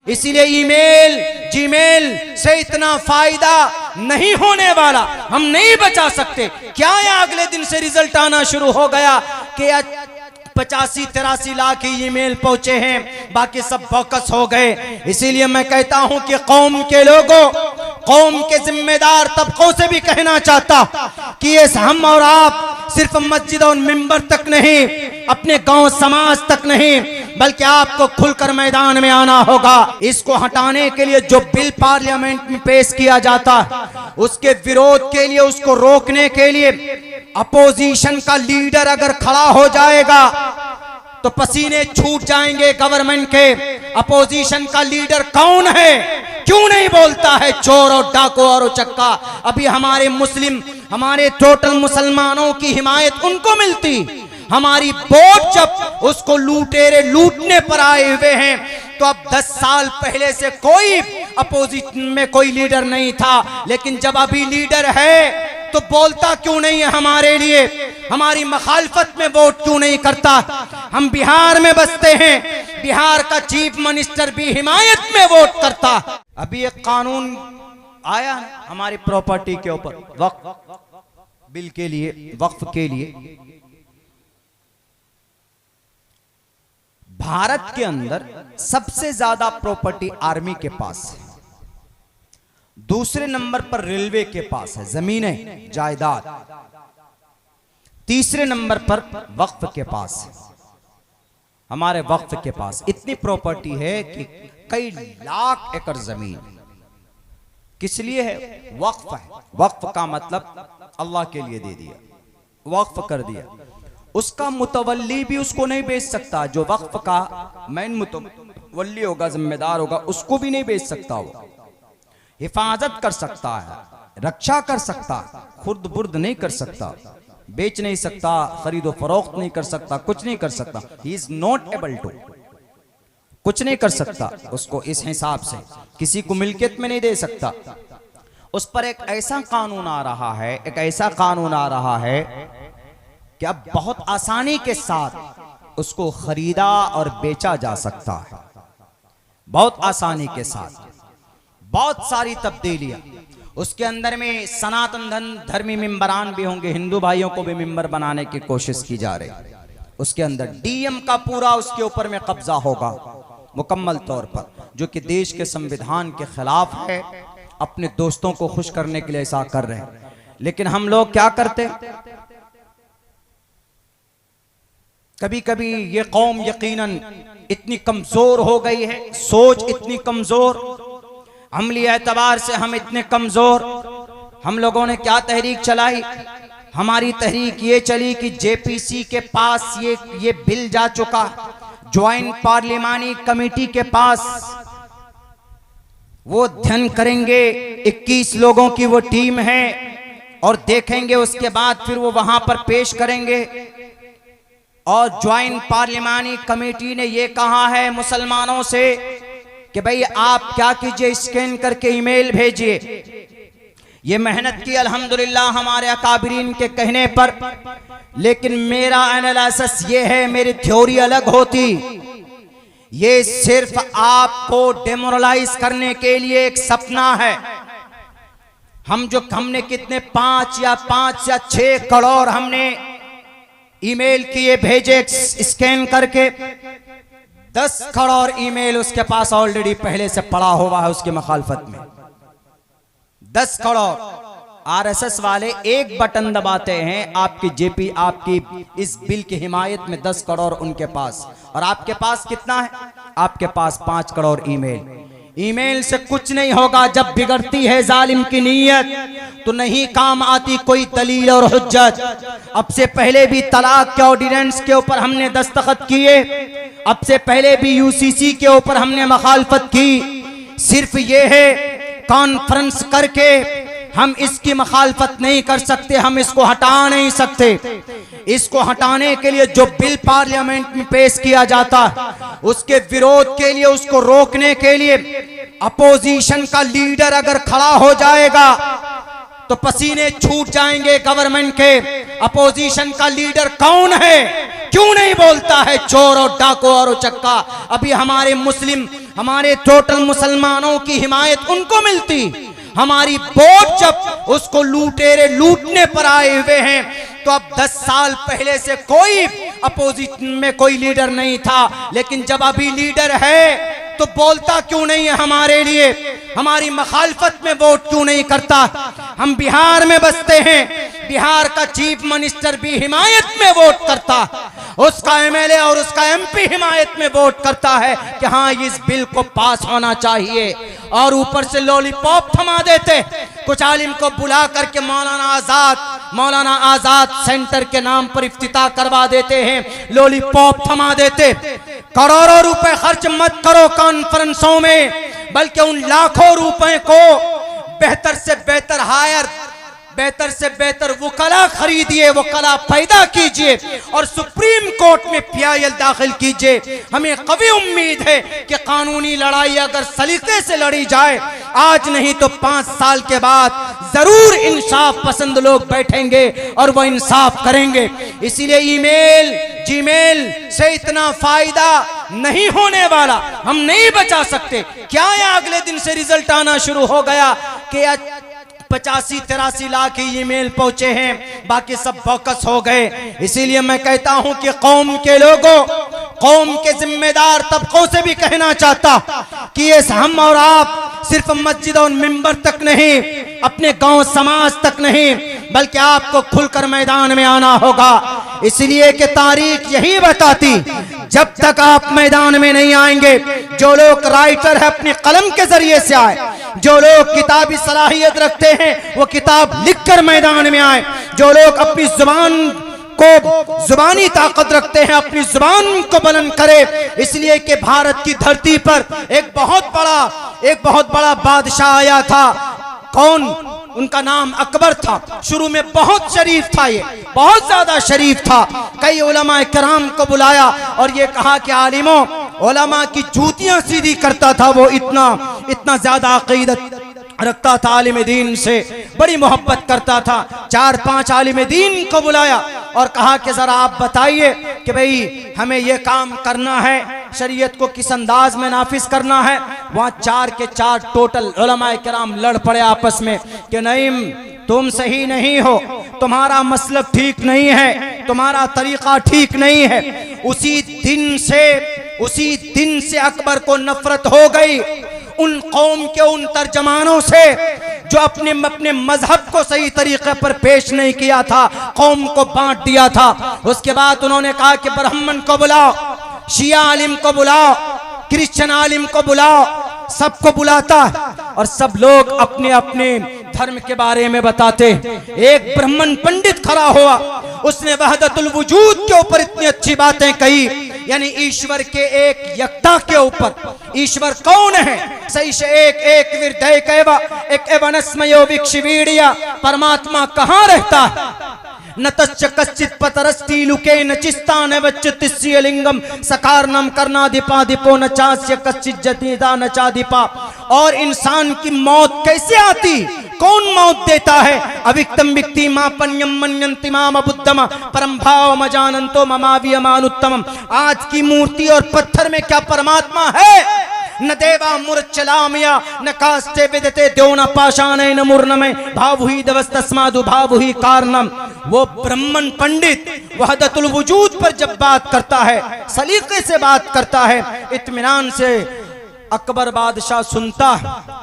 इसीलिए email Gmail से इतना फायदा नहीं होने वाला, हम नहीं बचा सकते। क्या है, अगले दिन से रिजल्ट आना शुरू हो गया कि 85-83 लाख ही ईमेल पहुंचे हैं, बाकी सब फोकस हो गए। इसीलिए मैं कहता हूं कि कौम के लोगों, कौम के जिम्मेदार तबकों से भी कहना चाहता कि ये हम और आप सिर्फ मस्जिद और मिंबर तक नहीं, अपने गांव समाज तक नहीं, बल्कि आपको खुलकर मैदान में आना होगा। इसको हटाने के लिए जो बिल पार्लियामेंट में पेश किया जाता है, उसके विरोध के लिए, उसको रोकने के लिए अपोजिशन का लीडर अगर खड़ा हो जाएगा तो पसीने छूट जाएंगे गवर्नमेंट के। अपोजिशन का लीडर कौन है, क्यों नहीं बोलता है? चोर और डाकू और उचक्का। अभी हमारे मुस्लिम, हमारे टोटल मुसलमानों की हिमायत उनको मिलती, हमारी वोट जब उसको लूटेरे लूटने पर आए हुए हैं। तो अब 10 साल पहले से कोई अपोजिशन में कोई लीडर नहीं था, लेकिन जब अभी लीडर है तो बोलता क्यों नहीं है हमारे लिए, हमारी मखालफत में वोट क्यों नहीं करता? हम बिहार में बसते हैं, बिहार का चीफ मिनिस्टर भी हिमायत में वोट करता। अभी एक कानून आया हमारी प्रॉपर्टी के ऊपर, वक्फ बिल के लिए, वक्फ के लिए। भारत के अंदर सबसे ज्यादा प्रॉपर्टी आर्मी के पास है, दूसरे नंबर पर रेलवे के पास है, जमीनें जायदाद, तीसरे नंबर पर वक्फ के पास है, हमारे वक्फ के पास इतनी प्रॉपर्टी है कि कई लाख एकड़ जमीन। किस लिए है? वक्फ है। वक्फ का मतलब अल्लाह के लिए दे दिया, वक्फ कर दिया। उसका मुतवल्ली भी उसको नहीं बेच सकता, जो वक्फ का मेन मुतवल्ली होगा, जिम्मेदार होगा, उसको भी नहीं बेच सकता। वो हिफाजत कर सकता है, रक्षा कर सकता है, खुर्द बुर्द नहीं कर सकता, बेच नहीं सकता, खरीदो फरोख्त नहीं कर सकता, कुछ नहीं कर सकता। He is not able to, कुछ नहीं कर सकता उसको। इस हिसाब से किसी को मिल्कियत में नहीं दे सकता। उस पर एक ऐसा कानून आ रहा है, एक ऐसा कानून आ रहा है कि अब बहुत आसानी के साथ उसको खरीदा और बेचा जा सकता है, बहुत आसानी के साथ। बहुत सारी तब्दीलियां उसके अंदर में। सनातन धर्मी मेंबरान भी होंगे, हिंदू भाइयों को भी मेंबर बनाने की कोशिश की जा रही है। उसके अंदर डीएम का पूरा उसके ऊपर में कब्जा होगा मुकम्मल तौर पर, जो कि देश के संविधान के खिलाफ है। अपने दोस्तों को खुश करने के लिए ऐसा कर रहे हैं, लेकिन हम लोग क्या करते? कभी कभी ये कौम यकीनन इतनी कमजोर हो गई है, सोच इतनी कमजोर, अमली एतबार से हम इतने कमजोर। हम लोगों ने क्या तहरीक चलाई? हमारी तहरीक ये चली कि जेपीसी के पास ये बिल जा चुका, ज्वाइंट पार्लिमानी कमेटी के पास, वो अध्ययन करेंगे, 21 लोगों की वो टीम है, और देखेंगे, उसके बाद फिर वो वहां पर पेश करेंगे। और ज्वाइंट पार्लिमानी कमेटी ने ये कहा है मुसलमानों से कि भाई आप क्या कीजिए, स्कैन करके ईमेल भेजिए। ये मेहनत की अल्हम्दुलिल्लाह हमारे अकाबरीन के कहने पर, लेकिन मेरा एनालिसिस ये है, मेरी थ्योरी अलग होती। ये सिर्फ आपको डेमोरलाइज करने के लिए एक सपना है। हमने कितने 5 या 6 करोड़ हमने ईमेल किए, भेजे स्कैन करके। 10 करोड़ ईमेल उसके पास ऑलरेडी पहले से पड़ा हुआ है उसकी मुखालफत में। 10 करोड़ आरएसएस वाले एक बटन दबाते हैं, आपकी जेपी, आपकी इस बिल की हिमायत में 10 करोड़ उनके पास। और आपके पास कितना है? आपके पास 5 करोड़ ईमेल। ईमेल से कुछ नहीं होगा। जब बिगड़ती है जालिम की नीयत तो नहीं काम आती कोई दलील और हुज्जत। अब से पहले भी तलाक के ऑर्डिनेंस के ऊपर हमने दस्तखत किए, अब से पहले भी यूसीसी के ऊपर हमने मुखालफत की। सिर्फ ये है कॉन्फ्रेंस करके हम इसकी मुखालफत नहीं कर सकते, हम इसको हटा नहीं सकते। इसको हटाने के लिए जो बिल पार्लियामेंट में पेश किया जाता है, उसके विरोध के लिए, उसको रोकने के लिए अपोजिशन का लीडर अगर खड़ा हो जाएगा तो पसीने छूट जाएंगे गवर्नमेंट के। अपोजिशन का लीडर कौन है, क्यों नहीं बोलता है चोर और डाकू और उचक्का। अभी हमारे मुस्लिम, हमारे टोटल मुसलमानों की हिमायत उनको मिलती। हमारी वोट जब उसको लूटेरे लूटने पर आए हुए हैं, तो अब 10 साल पहले से कोई अपोजिशन में कोई लीडर नहीं था, लेकिन जब अभी लीडर है तो बोलता क्यों नहीं है हमारे लिए, हमारी मखालफत में वोट क्यों नहीं करता। हम बिहार में बसते हैं, बिहार का चीफ मिनिस्टर भी हिमायत में वोट करता, उसका एमएलए और उसका एमपी हिमायत में वोट करता है कि हाँ इस बिल को पास होना चाहिए, और ऊपर से लॉलीपॉप थमा देते। कुछ आलिम को बुला करके मौलाना आजाद सेंटर के नाम पर इफ्तिताह करवा देते हैं, लॉलीपॉप थमा देते। करोड़ों रुपए खर्च मत करो कॉन्फ्रेंसों में, बल्कि उन लाखों रुपए को बेहतर से बेहतर वकला खरीदिए, वकला पैदा कीजिए और सुप्रीम कोर्ट में पीआईएल दाखिल कीजिए। हमें कभी उम्मीद है कि कानूनी लड़ाई अगर सलीके से लड़ी जाए, आज नहीं तो 5 साल के बाद जरूर इंसाफ पसंद लोग बैठेंगे और वो इंसाफ करेंगे। इसीलिए ईमेल जीमेल से इतना फायदा नहीं होने वाला, हम नहीं बचा सकते। क्या है, अगले दिन से रिजल्ट आना शुरू हो गया कि 85-83 लाख ही ईमेल पहुंचे हैं, बाकी सब फोकस हो गए। इसीलिए मैं कहता हूं कि कौम के लोगों, कौम के जिम्मेदार तबकों से भी कहना चाहता कि ये हम और आप सिर्फ मस्जिद और मिंबर तक नहीं, अपने गांव समाज तक नहीं, बल्कि आपको खुलकर मैदान में आना होगा। इसलिए कि तारीख यही बताती, जब तक आप मैदान में नहीं आएंगे, जो लोग राइटर है अपने कलम के जरिए से आए, जो लोग किताबी सलाहियत रखते हैं वो किताब लिखकर मैदान में आए, जो लोग अपनी जुबान को जुबानी ताकत रखते हैं अपनी जुबान को बुलंद करे। इसलिए कि भारत की धरती पर एक बहुत बड़ा बादशाह आया था। कौन? उनका नाम अकबर था। शुरू में बहुत शरीफ था, ये बहुत ज्यादा शरीफ था। कई उलमा किराम को बुलाया और ये कहा कि आलिमों, उलमा की जूतियां सीधी करता था वो, इतना ज्यादा अकीदत रखता था, आलिम दीन से बड़ी मोहब्बत करता था। 4-5 आलिम दीन को बुलाया और कहा कि जरा आप बताइए कि भाई हमें ये काम करना है, शरीयत को किस अंदाज में नाफिज करना है। वहाँ 4 के 4 टोटल उलमाए किराम लड़ पड़े आपस में कि नहीं, तुम सही नहीं हो, तुम्हारा मसलब ठीक नहीं है, तुम्हारा तरीका ठीक नहीं है। उसी दिन से अकबर को नफरत हो गई उन कौम के उन तर्जमानों से जो अपने मजहब को सही तरीके पर पेश नहीं किया था, कौम को बांट दिया था। उसके बाद उन्होंने कहा कि ब्राह्मण को बुलाओ, शिया आलिम को बुलाओ, क्रिश्चियन आलिम को बुलाओ, सबको बुलाता और सब लोग अपने अपने धर्म के बारे में बताते। एक ब्राह्मण पंडित खड़ा हुआ, उसने वहदतुल वजूद के ऊपर इतनी अच्छी बातें कही, यानी ईश्वर के एक यकता के ऊपर। ईश्वर कौन है? सही से एक विरदय कहवा एक एवनस्मयो विक्षवीडिया, परमात्मा कहाँ रहता है? न तच्च कश्चित पतरस्ती लुके न चिस्ता न वच्चित्स्य लिंगम सकारनम करनाधिपा दिपो न चास्य कश्चित जतिदा न चाधिपा। और इंसान की मौत कैसे आती? कौन मौत देता है? अविक्तम विक्ति मापन्यम मनयंति माम बुद्धम परम भाव मजानंतो ममावियमानुत्तम। आज की मूर्ति और पत्थर में क्या परमात्मा है? न देवा मुरचलामिया न कास्ते विदते द्यो न पाषाण न मूर्णमय भावुही दवस्तस्मादु भावुही कारणम। वो ब्राह्मण पंडित वहदतुल वजूद पर जब बात करता है, सलीके से बात करता है, इत्मीनान से अकबर बादशाह सुनता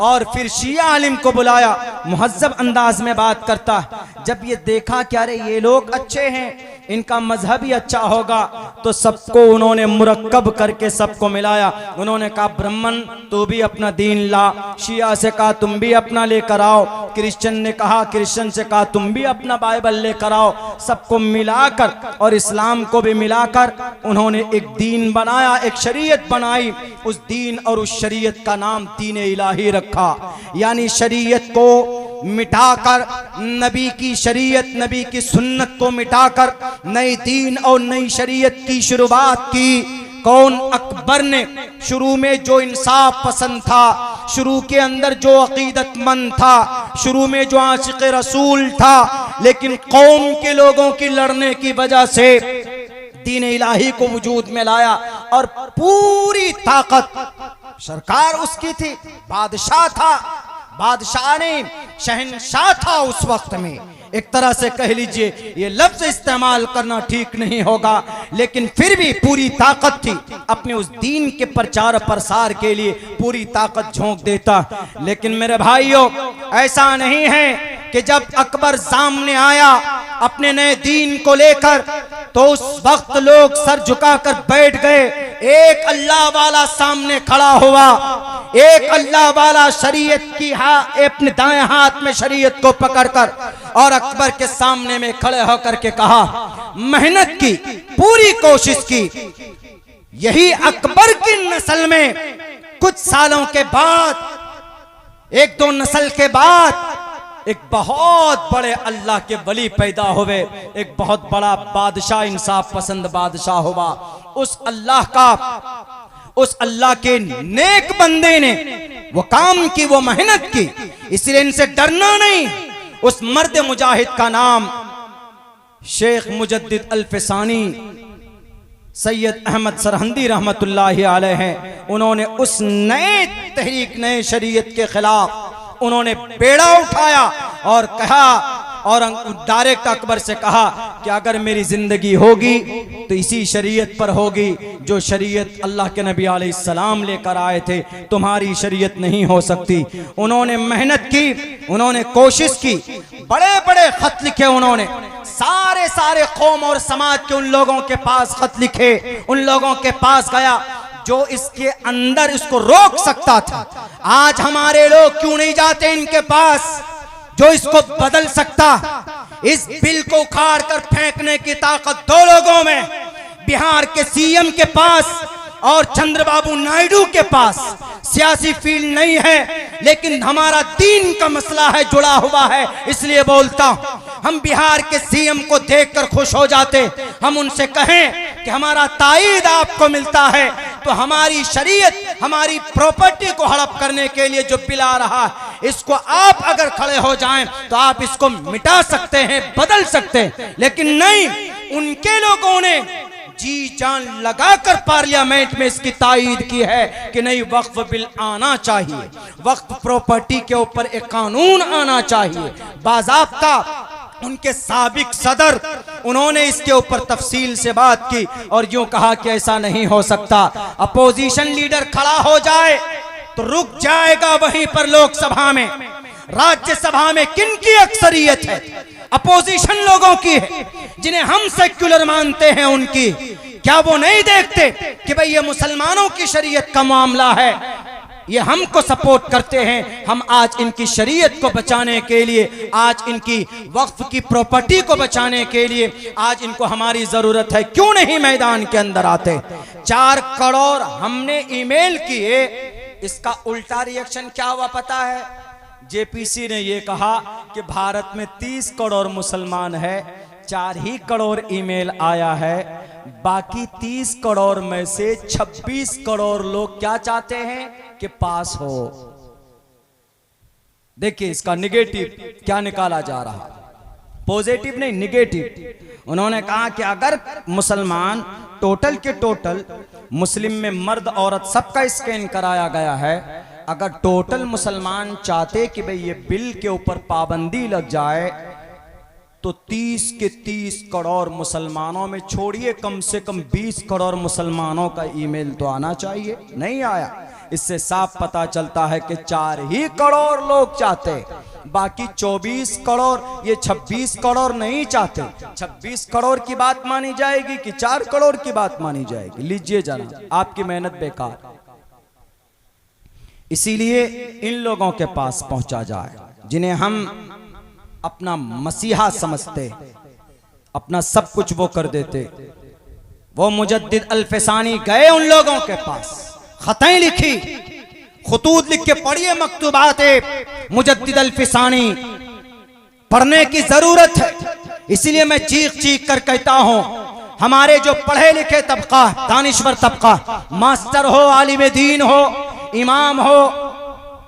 और फिर शिया आलिम को बुलाया, मुहज्जब अंदाज में बात करता। जब ये देखा कि अरे ये लोग अच्छे हैं, इनका मजहब ही अच्छा होगा, तो सबको उन्होंने मुरक्कब करके सबको मिलाया। उन्होंने कहा ब्राह्मण तू भी अपना दीन ला, शिया से कहा तुम भी अपना लेकर आओ, क्रिश्चियन से कहा तुम भी अपना बाइबल लेकर आओ। सबको मिलाकर और इस्लाम को भी मिलाकर उन्होंने एक दीन बनाया, एक शरीयत बनाई। उस दीन और उस शरीयत का नाम दीन इलाही रखा, यानी शरीयत को मिटाकर, नबी की शरीयत, नबी की सुन्नत को मिटाकर नई दीन और नई शरीयत की शुरुआत की। कौन? अकबर ने। शुरू में जो इंसाफ पसंद था, शुरू के अंदर जो अकीदतमंद था, शुरू में जो आशिक रसूल था, लेकिन कौम के लोगों की लड़ने की वजह से दीन इलाही को वजूद में लाया और पूरी ताकत सरकार उसकी थी, बादशाह था, बादशाह ने शहंशाह था उस वक्त में। एक तरह से कह लीजिए, ये लफ्ज इस्तेमाल करना ठीक नहीं होगा, लेकिन फिर भी पूरी ताकत थी, अपने उस दीन के प्रचार प्रसार के लिए पूरी ताकत झोंक देता। लेकिन मेरे भाइयों, ऐसा नहीं है कि जब अकबर सामने आया अपने नए दीन को लेकर, तो उस वक्त लोग सर झुकाकर बैठ गए। एक अल्लाह वाला सामने खड़ा हुआ, एक अल्लाह वाला शरीयत की अपने दाएं हाथ में शरीयत को पकड़कर और अकबर के सामने में खड़े होकर के कहा, मेहनत की, पूरी कोशिश की। यही अकबर की नस्ल में कुछ सालों के बाद, एक दो नस्ल के बाद, एक बहुत बड़े अल्लाह के वली पैदा हुए, एक बहुत बड़ा बादशाह, इंसाफ पसंद बादशाह हुआ। उस अल्लाह के नेक बंदे ने वो काम की, वो मेहनत की, इसलिए इनसे डरना नहीं। उस मर्द मुजाहिद का नाम शेख मुजद्दिद अल्फसानी सैयद अहमद सरहंदी रहमतुल्लाहि अलैह हैं। उन्होंने उस नए तहरीक, नए शरीयत के खिलाफ उन्होंने बेड़ा उठाया और कहा, और डायरेक्ट अकबर से कहा कि अगर मेरी जिंदगी होगी तो इसी शरीयत पर होगी जो शरीयत अल्लाह के नबी अलैहिस्सलाम लेकर आए थे, तुम्हारी शरीयत नहीं हो सकती। उन्होंने मेहनत की, उन्होंने कोशिश की, बड़े बड़े खत लिखे उन्होंने, सारे कौम और समाज के उन लोगों के पास खत लिखे, उन लोगों के पास गया जो इसके अंदर इसको रोक सकता था। आज हमारे लोग क्यों नहीं जाते इनके पास जो इसको बदल सकता? इस बिल को उखाड़ कर फेंकने की ताकत दो लोगों में, बिहार के सीएम के पास और चंद्रबाबू नायडू के पास। सियासी फील्ड नहीं है, लेकिन हमारा दीन का मसला है, जुड़ा हुआ है, इसलिए बोलता हूं। हम बिहार के सीएम को देखकर खुश हो जाते, हम उनसे कहें कि हमारा ताईद आपको मिलता है तो हमारी शरीयत, हमारी प्रॉपर्टी को हड़प करने के लिए जो बिल आ रहा है, इसको आप अगर खड़े हो जाएं तो आप इसको मिटा सकते हैं, बदल सकते हैं। लेकिन नहीं, उनके लोगों ने जी जान लगाकर पार्लियामेंट में इसकी तायीद की है कि नहीं, वक्फ बिल आना चाहिए, वक्फ प्रॉपर्टी के ऊपर एक कानून आना चाहिए, बाज़ाब्ता। उनके साबिक सदर, उन्होंने इसके ऊपर तफसील से बात की और यूं कहा कि ऐसा नहीं हो सकता। अपोजिशन लीडर खड़ा हो जाए तो रुक जाएगा वहीं पर लोकसभा में, राज्यसभा में किनकी अक्सरियत है? अपोजिशन लोगों की है, जिन्हें हम सेक्युलर मानते हैं उनकी। क्या वो नहीं देखते कि भाई ये मुसलमानों की शरीयत का मामला है, ये हमको सपोर्ट करते हैं, हम आज इनकी शरीयत को बचाने के लिए, आज इनकी वक्फ की प्रॉपर्टी को बचाने के लिए आज इनको हमारी जरूरत है, क्यों नहीं मैदान के अंदर आते? 4 करोड़ हमने ईमेल किए, इसका उल्टा रिएक्शन क्या हुआ पता है? जेपीसी ने ये कहा कि भारत में 30 करोड़ मुसलमान है, 4 ही करोड़ ईमेल आया है, बाकी 30 करोड़ में से 26 करोड़ लोग क्या चाहते हैं कि पास हो। देखिए इसका निगेटिव क्या निकाला जा रहा, पॉजिटिव नहीं, निगेटिव। उन्होंने कहा कि अगर मुसलमान टोटल के टोटल, मुस्लिम में मर्द औरत सबका स्कैन कराया गया है, अगर टोटल मुसलमान चाहते कि भाई ये बिल के ऊपर पाबंदी लग जाए तो 30 के 30 करोड़ मुसलमानों में, छोड़िए कम से कम 20 करोड़ मुसलमानों का ईमेल तो आना चाहिए, नहीं आया। इससे साफ पता चलता है कि 4 ही करोड़ लोग चाहते, बाकी 24 करोड़, ये 26 करोड़ नहीं चाहते। 26 करोड़ की बात मानी जाएगी कि 4 करोड़ की बात मानी जाएगी? लीजिए जरा, आपकी मेहनत बेकार। इसीलिए इन लोगों के पास पहुंचा जाए जिन्हें हम अपना मसीहा समझते, अपना सब कुछ वो कर देते। वो मुजद्दिद अल्फसानी गए उन लोगों के पास, खतें लिखी, खुतूत लिख के पढ़िए, मकतूबात मुजद्दिद अल्फसानी पढ़ने की जरूरत है। इसीलिए मैं चीख चीख कर कहता हूं, हमारे जो पढ़े लिखे तबका, दानिश्वर तबका, मास्टर हो, आलिम दीन हो, इमाम हो,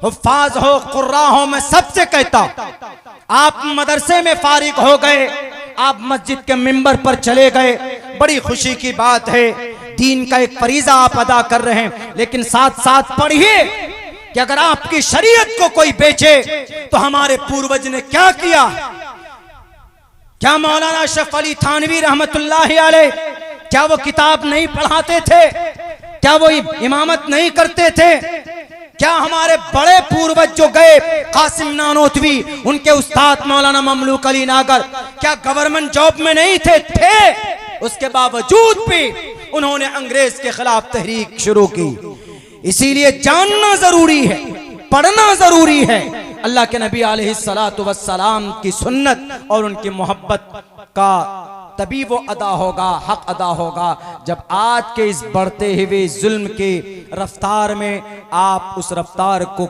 हुफ्फाज हो, कुर्रा हो, मैं सबसे कहता हूं, आप मदरसे में फारिग हो गए, आप मस्जिद के मिंबर पर चले गए, बड़ी खुशी की बात है, दीन का एक फरीजा आप अदा कर रहे हैं। लेकिन साथ साथ पढ़िए कि अगर आपकी शरीयत को कोई बेचे तो हमारे पूर्वज ने क्या किया। क्या मौलाना अशरफ अली थानवी रहमतुल्लाह अलैह क्या वो किताब नहीं पढ़ाते थे? क्या वो इमामत नहीं करते थे? क्या हमारे बड़े पूर्वज जो गए, कासिम नानोतवी, उनके उस्ताद मौलाना ममलूक अली नागर, क्या गवर्नमेंट जॉब में नहीं थे? उसके बावजूद भी उन्होंने अंग्रेज के खिलाफ तहरीक शुरू की। इसीलिए जानना जरूरी है, पढ़ना जरूरी है। अल्लाह के नबी अलैहिस्सलातु वस्सलाम की सुन्नत और उनकी मोहब्बत का तभी वो अदा होगा, हक अदा होगा, जब आज के इस बढ़ते हुए जुल्म के रफ्तार में आप उस रफ्तार को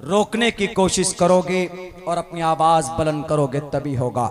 रोकने की कोशिश करोगे और अपनी आवाज बुलंद करोगे, तभी होगा।